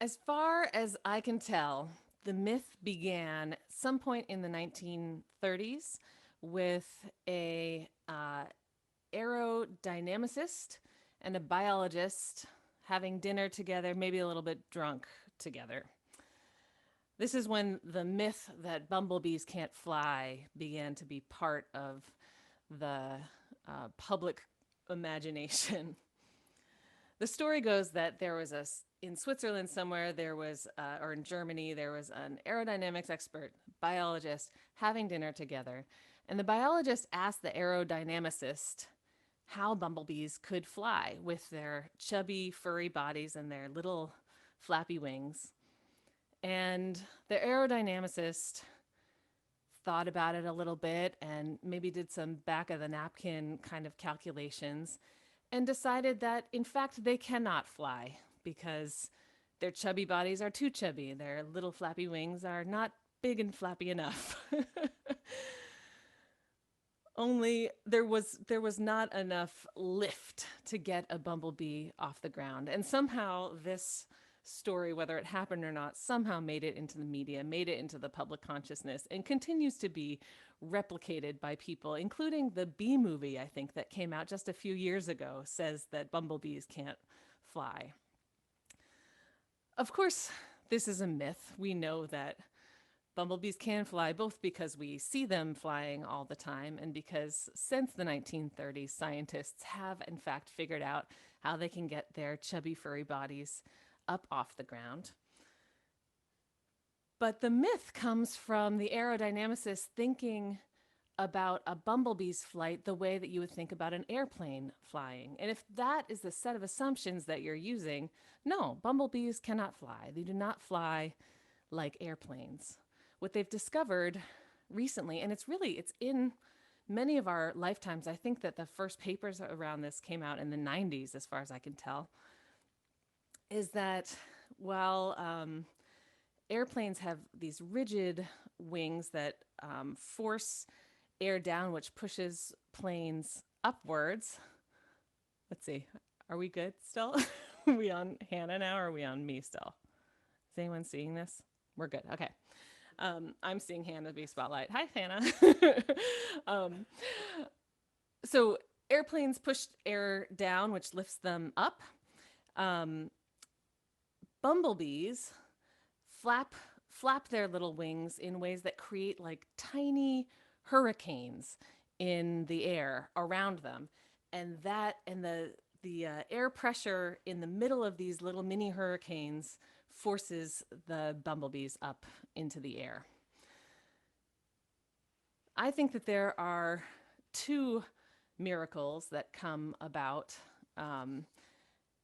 As far as I can tell, the myth began some point in the 1930s with a aerodynamicist and a biologist having dinner together, maybe a little bit drunk together. This is when the myth that bumblebees can't fly began to be part of the public imagination. The story goes that there was in Switzerland somewhere, there was, or in Germany, there was an aerodynamics expert, biologist, having dinner together. And the biologist asked the aerodynamicist how bumblebees could fly with their chubby, furry bodies and their little flappy wings. And the aerodynamicist thought about it a little bit and maybe did some back of the napkin kind of calculations and decided that, in fact, they cannot fly because their chubby bodies are too chubby. Their little flappy wings are not big and flappy enough. Only there was not enough lift to get a bumblebee off the ground. And somehow this story, whether it happened or not, somehow made it into the media, made it into the public consciousness, and continues to be replicated by people, including the Bee movie, I think, that came out just a few years ago, says that bumblebees can't fly. Of course, this is a myth. We know that bumblebees can fly both because we see them flying all the time and because since the 1930s, scientists have in fact figured out how they can get their chubby, furry bodies up off the ground. But the myth comes from the aerodynamicist thinking about a bumblebee's flight the way that you would think about an airplane flying. And if that is the set of assumptions that you're using, no, bumblebees cannot fly. They do not fly like airplanes. What they've discovered recently, and it's in many of our lifetimes. I think that the first papers around this came out in the 90s, as far as I can tell, is that while airplanes have these rigid wings that force air down, which pushes planes upwards. Let's see. Are we good still? Are we on Hannah now or are we on me still? Is anyone seeing this? We're good. Okay. I'm seeing Hannah be spotlight. Hi, Hannah. um, so airplanes push air down, which lifts them up. Um, Bumblebees flap flap their little wings in ways that create like tiny hurricanes in the air around them, and the air pressure in the middle of these little mini hurricanes forces the bumblebees up into the air. I think that there are two miracles that come about um,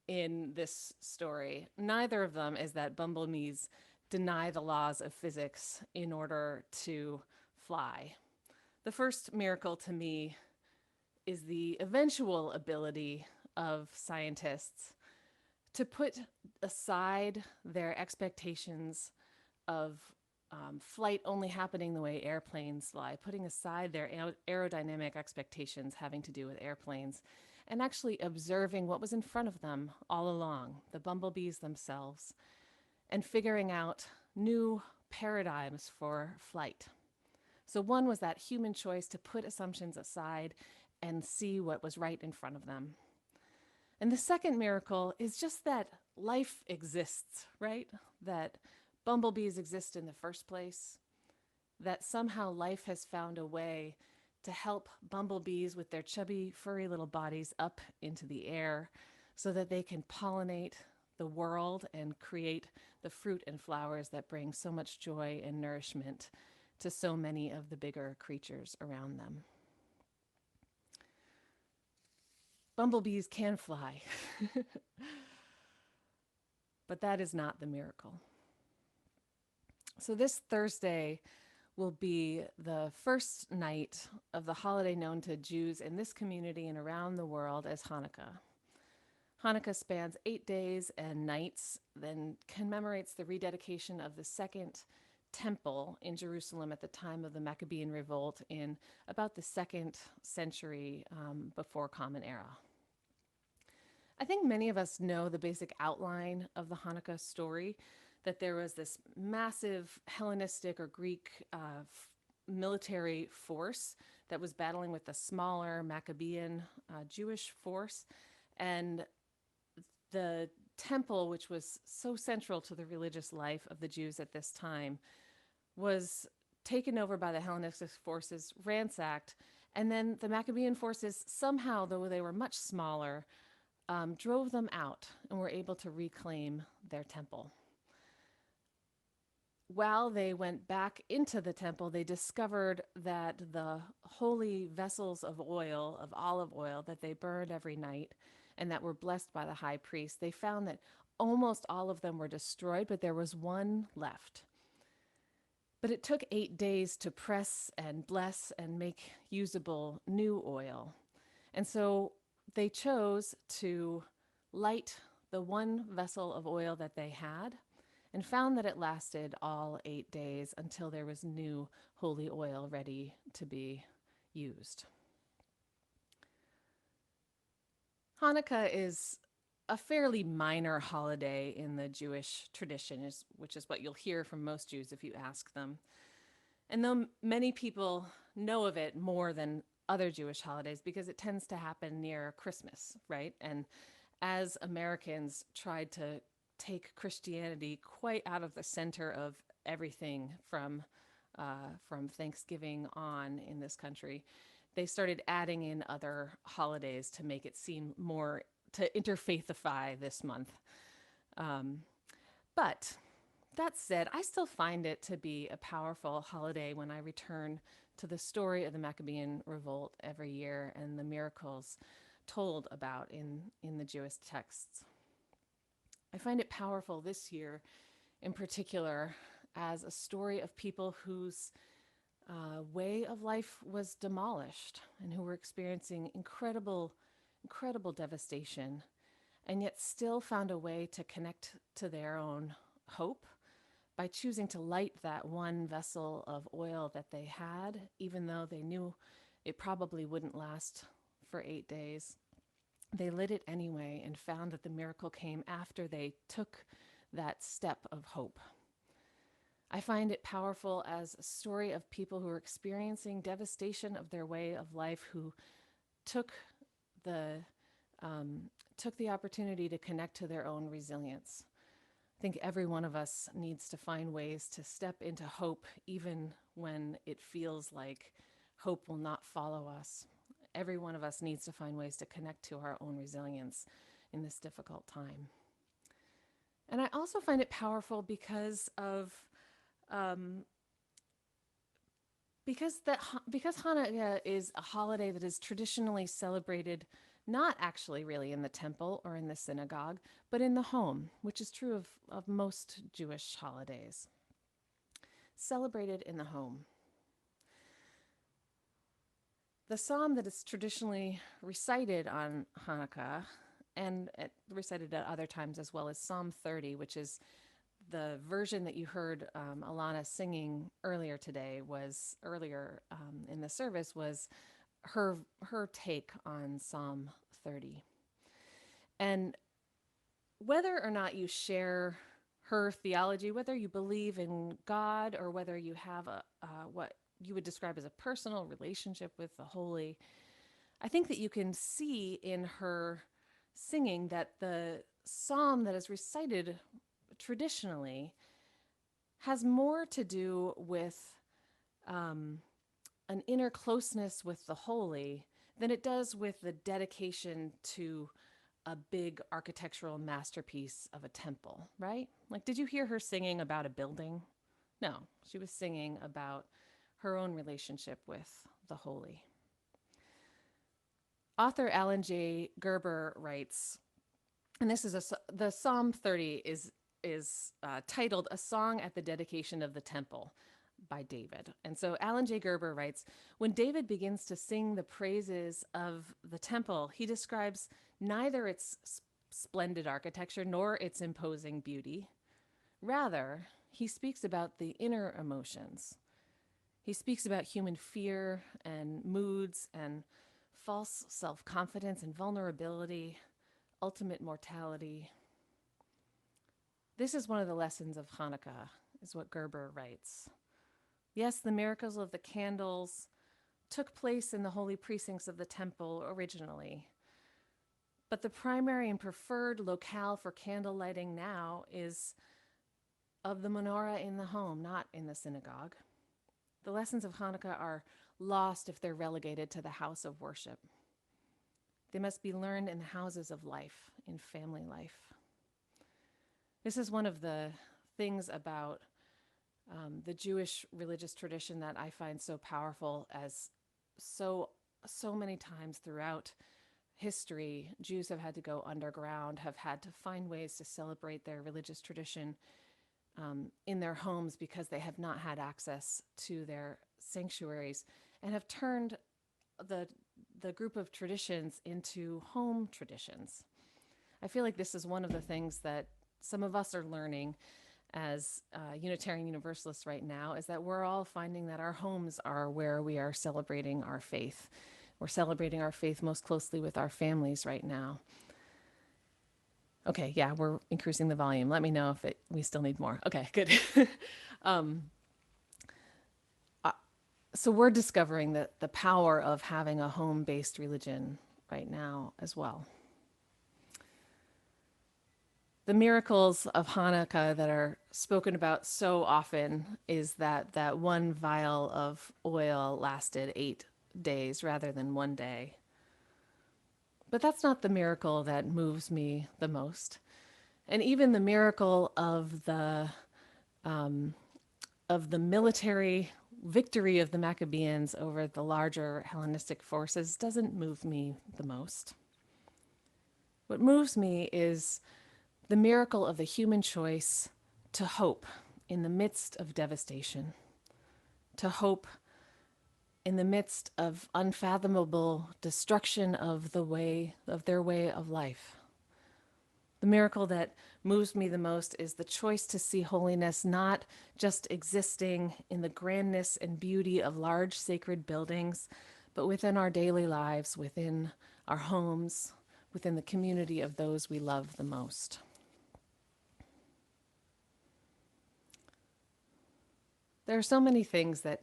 in this story. Neither of them is that bumblebees deny the laws of physics in order to fly. The first miracle to me is the eventual ability of scientists to put aside their expectations of flight only happening the way airplanes fly, putting aside their aerodynamic expectations having to do with airplanes, and actually observing what was in front of them all along, the bumblebees themselves, and figuring out new paradigms for flight. So, one was that human choice to put assumptions aside and see what was right in front of them. And the second miracle is just that life exists, right? That bumblebees exist in the first place, that somehow life has found a way to help bumblebees with their chubby, furry little bodies up into the air so that they can pollinate the world and create the fruit and flowers that bring so much joy and nourishment to so many of the bigger creatures around them. Bumblebees can fly, but that is not the miracle. So, this Thursday will be the first night of the holiday known to Jews in this community and around the world as Hanukkah. Hanukkah spans 8 days and nights, then commemorates the rededication of the second temple in Jerusalem at the time of the Maccabean revolt in about the second century before Common Era. I think many of us know the basic outline of the Hanukkah story, that there was this massive Hellenistic or Greek military force that was battling with the smaller Maccabean Jewish force. And the temple, which was so central to the religious life of the Jews at this time, was taken over by the Hellenistic forces, ransacked, and then the Maccabean forces somehow, though they were much smaller, drove them out and were able to reclaim their temple. While they went back into the temple, they discovered that the holy vessels of oil, of olive oil, that they burned every night and that were blessed by the high priest, they found that almost all of them were destroyed, but there was one left. But it took 8 days to press and bless and make usable new oil. And so they chose to light the one vessel of oil that they had and found that it lasted all 8 days until there was new holy oil ready to be used. Hanukkah is a fairly minor holiday in the Jewish tradition, which is what you'll hear from most Jews if you ask them. And though many people know of it more than other Jewish holidays because it tends to happen near Christmas, right? And as Americans tried to take Christianity quite out of the center of everything from Thanksgiving on in this country, they started adding in other holidays to make it seem more to interfaithify this month. But that said, I still find it to be a powerful holiday when I return to the story of the Maccabean revolt every year and the miracles told about in the Jewish texts. I find it powerful this year in particular as a story of people whose way of life was demolished and who were experiencing incredible devastation and yet still found a way to connect to their own hope by choosing to light that one vessel of oil that they had, even though they knew it probably wouldn't last for 8 days. They lit it anyway and found that the miracle came after they took that step of hope. I find it powerful as a story of people who are experiencing devastation of their way of life, who took the opportunity to connect to their own resilience. I think every one of us needs to find ways to step into hope, even when it feels like hope will not follow us. Every one of us needs to find ways to connect to our own resilience in this difficult time. And I also find it powerful because Hanukkah is a holiday that is traditionally celebrated not actually really in the temple or in the synagogue, but in the home, which is true of most Jewish holidays. Celebrated in the home. The psalm that is traditionally recited on Hanukkah, and recited at other times as well, is Psalm 30, which is the version that you heard Alana singing earlier today, in the service, was her take on Psalm 30. And whether or not you share her theology, whether you believe in God or whether you have what you would describe as a personal relationship with the holy, I think that you can see in her singing that the psalm that is recited traditionally has more to do with an inner closeness with the holy than it does with the dedication to a big architectural masterpiece of a temple, right? Like, did you hear her singing about a building? No, she was singing about her own relationship with the holy. Author Alan J. Gerber writes, and this is the Psalm 30 is titled "A Song at the Dedication of the Temple" by David. And so Alan J. Gerber writes, when David begins to sing the praises of the temple, he describes neither its splendid architecture nor its imposing beauty. Rather, he speaks about the inner emotions. He speaks about human fear and moods and false self-confidence and vulnerability, ultimate mortality. This is one of the lessons of Hanukkah, is what Gerber writes. Yes, the miracles of the candles took place in the holy precincts of the temple originally, but the primary and preferred locale for candle lighting now is of the menorah in the home, not in the synagogue. The lessons of Hanukkah are lost if they're relegated to the house of worship. They must be learned in the houses of life, in family life. This is one of the things about the Jewish religious tradition that I find so powerful, as so many times throughout history, Jews have had to go underground, have had to find ways to celebrate their religious tradition in their homes because they have not had access to their sanctuaries, and have turned the group of traditions into home traditions. I feel like this is one of the things that some of us are learning as Unitarian Universalists right now, is that we're all finding that our homes are where we are celebrating our faith. We're celebrating our faith most closely with our families right now. Okay, yeah, we're increasing the volume. Let me know if we still need more. Okay, good. So we're discovering that the power of having a home-based religion right now as well. The miracles of Hanukkah that are spoken about so often is that one vial of oil lasted 8 days rather than 1 day. But that's not the miracle that moves me the most. And even the miracle of the military victory of the Maccabeans over the larger Hellenistic forces doesn't move me the most. What moves me is the miracle of the human choice to hope in the midst of devastation, to hope in the midst of unfathomable destruction of their way of life. The miracle that moves me the most is the choice to see holiness not just existing in the grandness and beauty of large sacred buildings, but within our daily lives, within our homes, within the community of those we love the most. There are so many things that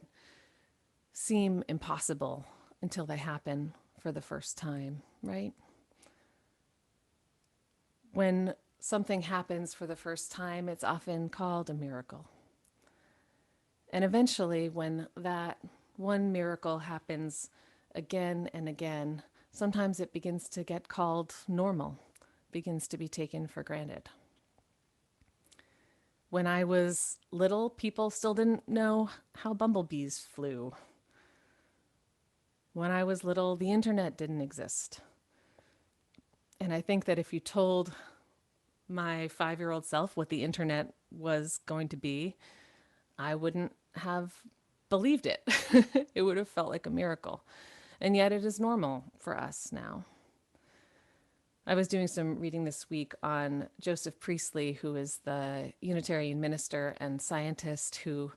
seem impossible until they happen for the first time, right? When something happens for the first time, it's often called a miracle. And eventually, when that one miracle happens again and again, sometimes it begins to get called normal, begins to be taken for granted. When I was little, people still didn't know how bumblebees flew. When I was little, the internet didn't exist. And I think that if you told my 5-year-old self what the internet was going to be, I wouldn't have believed it. It would have felt like a miracle. And yet it is normal for us now. I was doing some reading this week on Joseph Priestley, who is the Unitarian minister and scientist who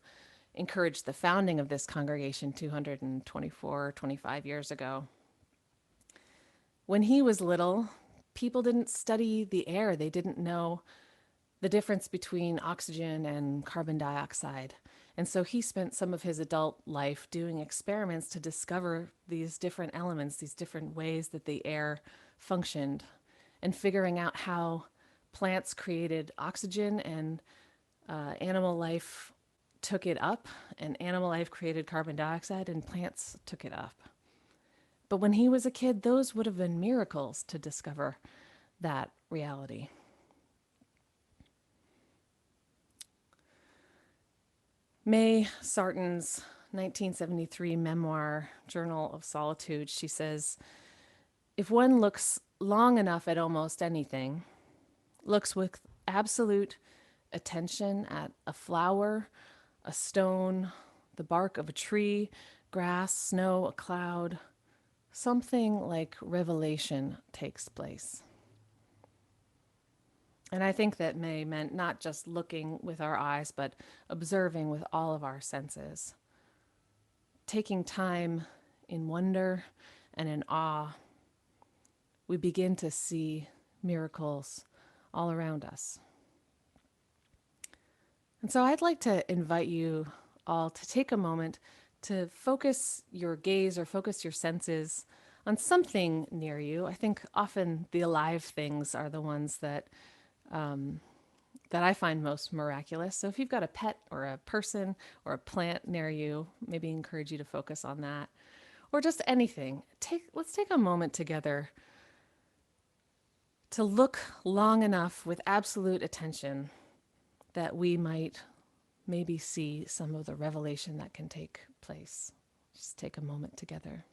encouraged the founding of this congregation 25 years ago. When he was little, people didn't study the air. They didn't know the difference between oxygen and carbon dioxide. And so he spent some of his adult life doing experiments to discover these different elements, these different ways that the air functioned, and figuring out how plants created oxygen and animal life took it up, and animal life created carbon dioxide and plants took it up. But when he was a kid, those would have been miracles to discover that reality. May Sarton's 1973 memoir, Journal of Solitude, she says, if one looks long enough at almost anything, looks with absolute attention at a flower, a stone, the bark of a tree, grass, snow, a cloud, something like revelation takes place. And I think that May meant not just looking with our eyes, but observing with all of our senses. Taking time in wonder and in awe, we begin to see miracles all around us. And so I'd like to invite you all to take a moment to focus your gaze or focus your senses on something near you. I think often the alive things are the ones that I find most miraculous. So if you've got a pet or a person or a plant near you, maybe encourage you to focus on that. Or just anything. Let's take a moment together to look long enough with absolute attention that we might maybe see some of the revelation that can take place. Just take a moment together.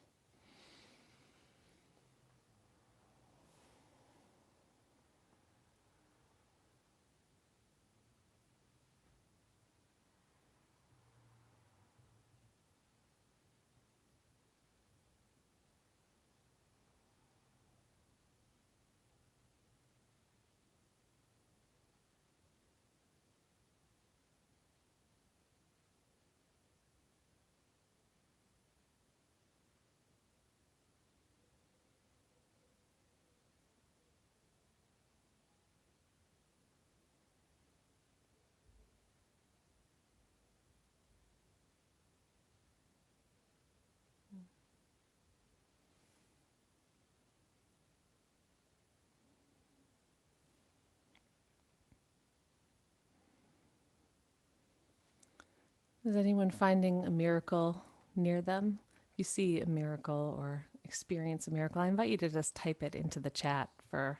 Is anyone finding a miracle near them? If you see a miracle or experience a miracle, I invite you to just type it into the chat for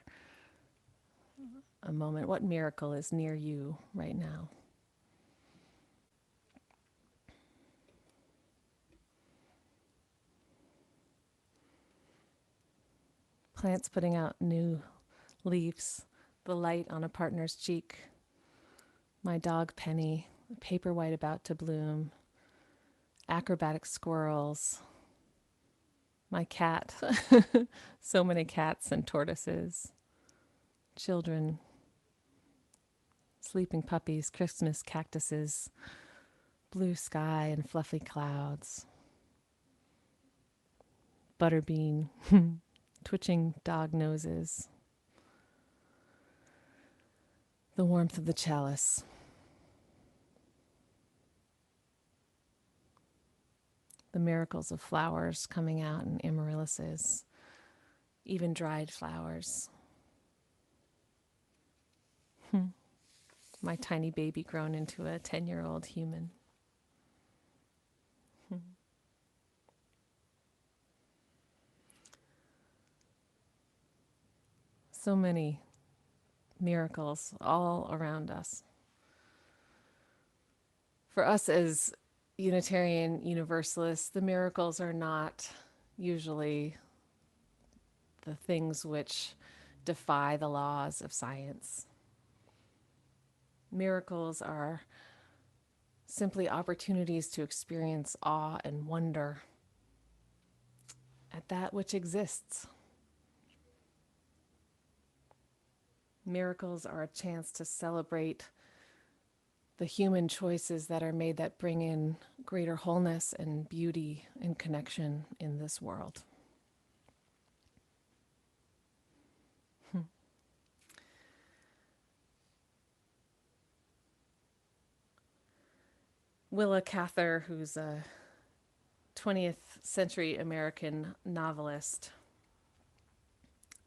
a moment. What miracle is near you right now? Plants putting out new leaves, the light on a partner's cheek, my dog Penny, a paper white about to bloom, acrobatic squirrels, my cat, so many cats and tortoises, children, sleeping puppies, Christmas cactuses, blue sky and fluffy clouds, butterbean, twitching dog noses, the warmth of the chalice, the miracles of flowers coming out in amaryllises, even dried flowers. My tiny baby grown into a 10-year-old human. So many miracles all around us. For us as Unitarian Universalists, the miracles are not usually the things which defy the laws of science. Miracles are simply opportunities to experience awe and wonder at that which exists. Miracles are a chance to celebrate the human choices that are made that bring in greater wholeness and beauty and connection in this world. Willa Cather, who's a 20th century American novelist,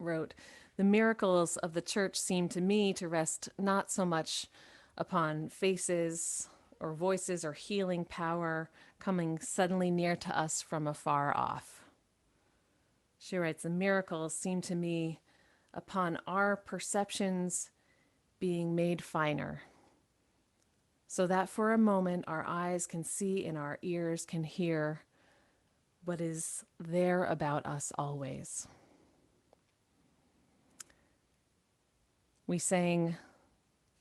wrote, "The miracles of the church seem to me to rest not so much upon faces or voices or healing power coming suddenly near to us from afar off." She writes, "The miracles seem to me upon our perceptions being made finer, so that for a moment our eyes can see and our ears can hear what is there about us always." We sang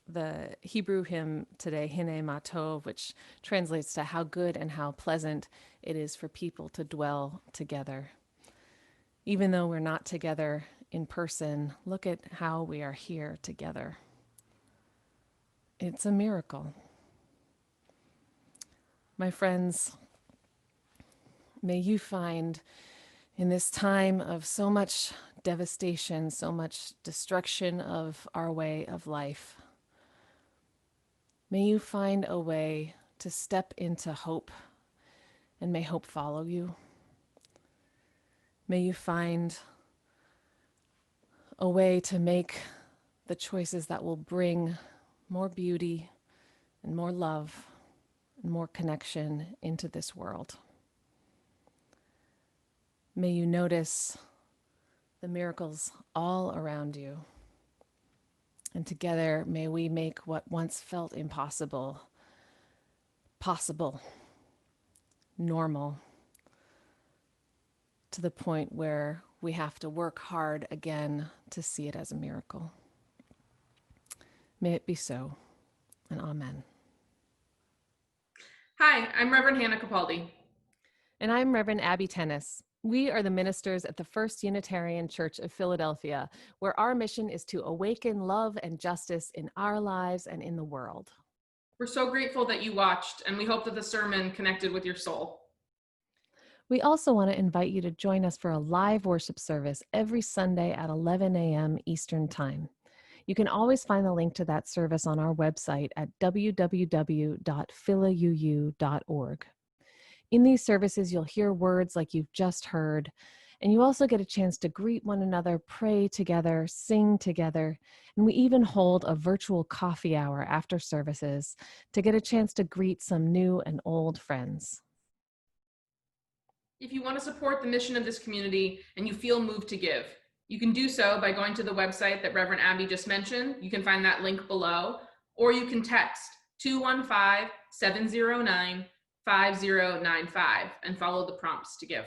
the Hebrew hymn today, Hine Ma Tov, which translates to how good and how pleasant it is for people to dwell together. Even though we're not together in person, look at how we are here together. It's a miracle. My friends, may you find in this time of so much devastation, so much destruction of our way of life. May you find a way to step into hope, and may hope follow you. May you find a way to make the choices that will bring more beauty and more love and more connection into this world. May you notice the miracles all around you. And together, may we make what once felt impossible possible, normal, to the point where we have to work hard again to see it as a miracle. May it be so, and amen. Hi, I'm Reverend Hannah Capaldi. And I'm Reverend Abbey Tennis. We are the ministers at the First Unitarian Church of Philadelphia, where our mission is to awaken love and justice in our lives and in the world. We're so grateful that you watched, and we hope that the sermon connected with your soul. We also want to invite you to join us for a live worship service every Sunday at 11 a.m. Eastern Time. You can always find the link to that service on our website at www.philauu.org. In these services, you'll hear words like you've just heard, and you also get a chance to greet one another, pray together, sing together, and we even hold a virtual coffee hour after services to get a chance to greet some new and old friends. If you want to support the mission of this community and you feel moved to give, you can do so by going to the website that Reverend Abbey just mentioned. You can find that link below, or you can text 215-709-5095 and follow the prompts to give.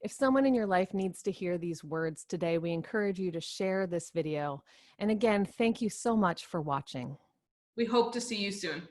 If someone in your life needs to hear these words today, we encourage you to share this video. And again, thank you so much for watching. We hope to see you soon.